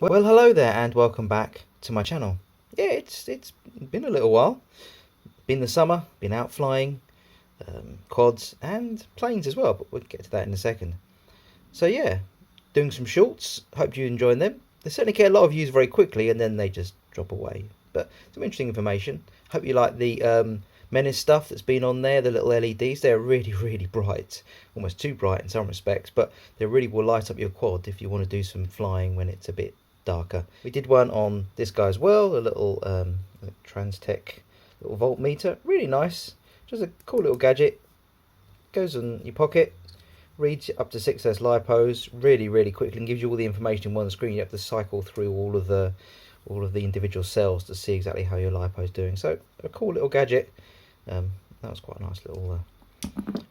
Well, hello there and welcome back to my channel. Yeah, it's been a little while. Been the summer, been out flying, quads and planes as well, but we'll get to that in a second. So yeah, doing some shorts. Hope you're enjoying them. They certainly get a lot of views very quickly and then they just drop away. But some interesting information. Hope you like the Menace stuff that's been on there, the little LEDs. They're really, really bright. Almost too bright in some respects, but they really will light up your quad if you want to do some flying when it's a bit darker. We did one on this guy as well, a little TransTEC little voltmeter. Really nice. Just a cool little gadget. Goes in your pocket. Reads up to 6S lipos really quickly and gives you all the information in one screen. You have to cycle through all of the individual cells to see exactly how your lipo is doing. So a cool little gadget. That was quite a nice little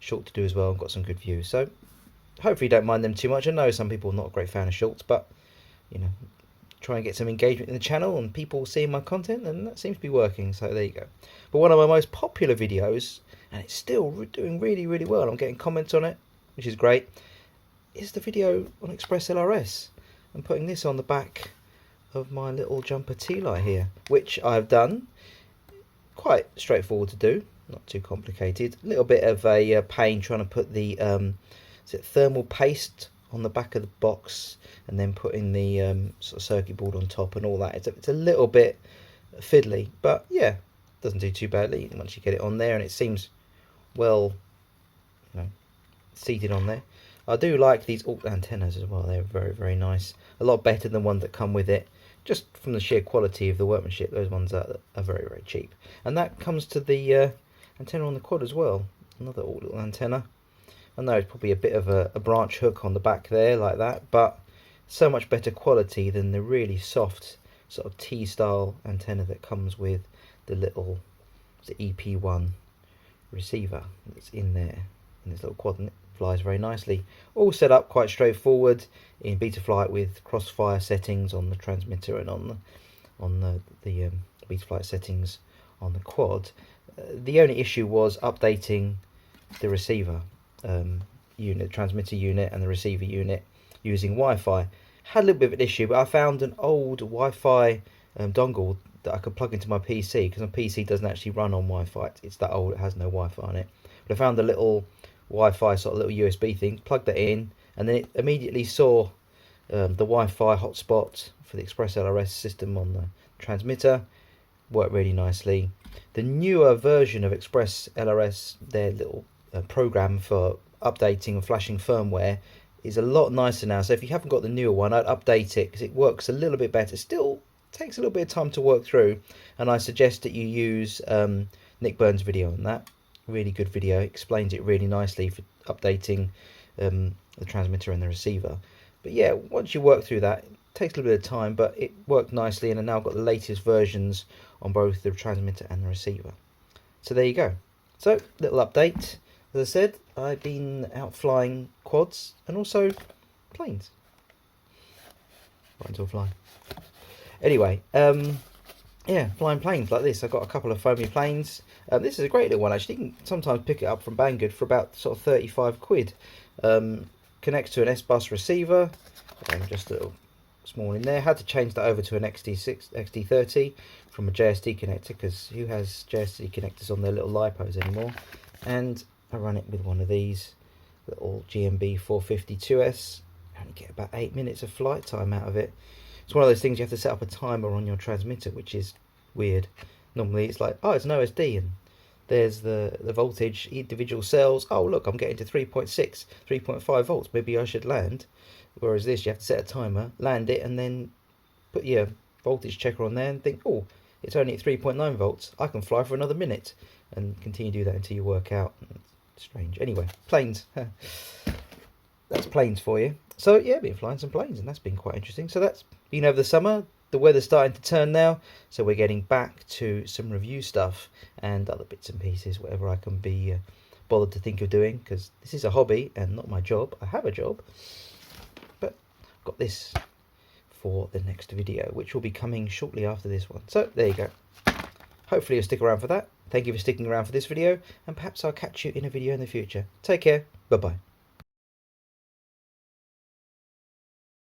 short to do as well. Got some good views. So hopefully you don't mind them too much. I know some people are not a great fan of shorts, but you know, try and get some engagement in the channel and people seeing my content, and that seems to be working. So there you go. But one of my most popular videos, and it's still doing really well, I'm getting comments on it, which is great, is the video on ExpressLRS. I'm putting this on the back of my little jumper T-Lite here, which I've done. Quite straightforward to do, not too complicated. A little bit of a pain trying to put the thermal paste on the back of the box and then putting the sort of circuit board on top and all that. It's a little bit fiddly, but yeah, doesn't do too badly once you get it on there, and it seems well, you know, seated on there. I do like these O.R.T antennas as well. They're very nice. A lot better than one that come with it, just from the sheer quality of the workmanship. Those ones are very cheap. And that comes to the antenna on the quad as well. Another O.R.T antenna. I know it's probably a bit of a branch hook on the back there like that, but so much better quality than the really soft sort of T-style antenna that comes with the little EP1 receiver that's in there in this little quad, and it flies very nicely. All set up quite straightforward in Betaflight with crossfire settings on the transmitter and on the Betaflight settings on the quad. The only issue was updating the receiver unit, transmitter unit and the receiver unit using Wi-Fi. Had a little bit of an issue, but I found an old Wi-Fi dongle that I could plug into my PC, because my PC doesn't actually run on Wi-Fi. It's that old, it has no Wi-Fi on it. But I found a little Wi-Fi sort of little USB thing, plugged that in, and then it immediately saw the Wi-Fi hotspot for the ExpressLRS system on the transmitter. Worked really nicely. The newer version of ExpressLRS, their little program for updating and flashing firmware, is a lot nicer now. So if you haven't got the newer one, I'd update it because it works a little bit better. Still takes a little bit of time to work through, and I suggest that you use Nick Burns' video on that. Really good video, explains it really nicely for updating the transmitter and the receiver. But yeah, once you work through that, it takes a little bit of time, but it worked nicely, and I've now got the latest versions on both the transmitter and the receiver. So there you go. So little update. As I said, I've been out flying quads and also planes. Right until flying. Anyway, yeah, flying planes like this. I've got a couple of foamy planes. This is a great little one actually. You can sometimes pick it up from Banggood for about sort of 35 quid. Connects to an S-Bus receiver. Just a little small in there. Had to change that over to an XT30 from a JST connector, because who has JST connectors on their little lipos anymore? And I run it with one of these little GMB 452S. I only get about 8 minutes of flight time out of it. It's one of those things you have to set up a timer on your transmitter, which is weird. Normally it's like, oh, it's an OSD and there's the voltage, individual cells. Oh look, I'm getting to 3.6, 3.5 volts, maybe I should land. Whereas this, you have to set a timer, land it, and then put your voltage checker on there and think, oh, it's only at 3.9 volts, I can fly for another minute, and continue to do that until you work out. Strange. Anyway, planes. That's planes for you. So yeah, been flying some planes, and that's been quite interesting. So that's been over the summer. The weather's starting to turn now, so we're getting back to some review stuff and other bits and pieces, whatever I can be bothered to think of doing, because this is a hobby and not my job. I have a job, but I've got this for the next video, which will be coming shortly after this one. So there you go. Hopefully you'll stick around for that. Thank you for sticking around for this video, and perhaps I'll catch you in a video in the future. Take care. Bye-bye.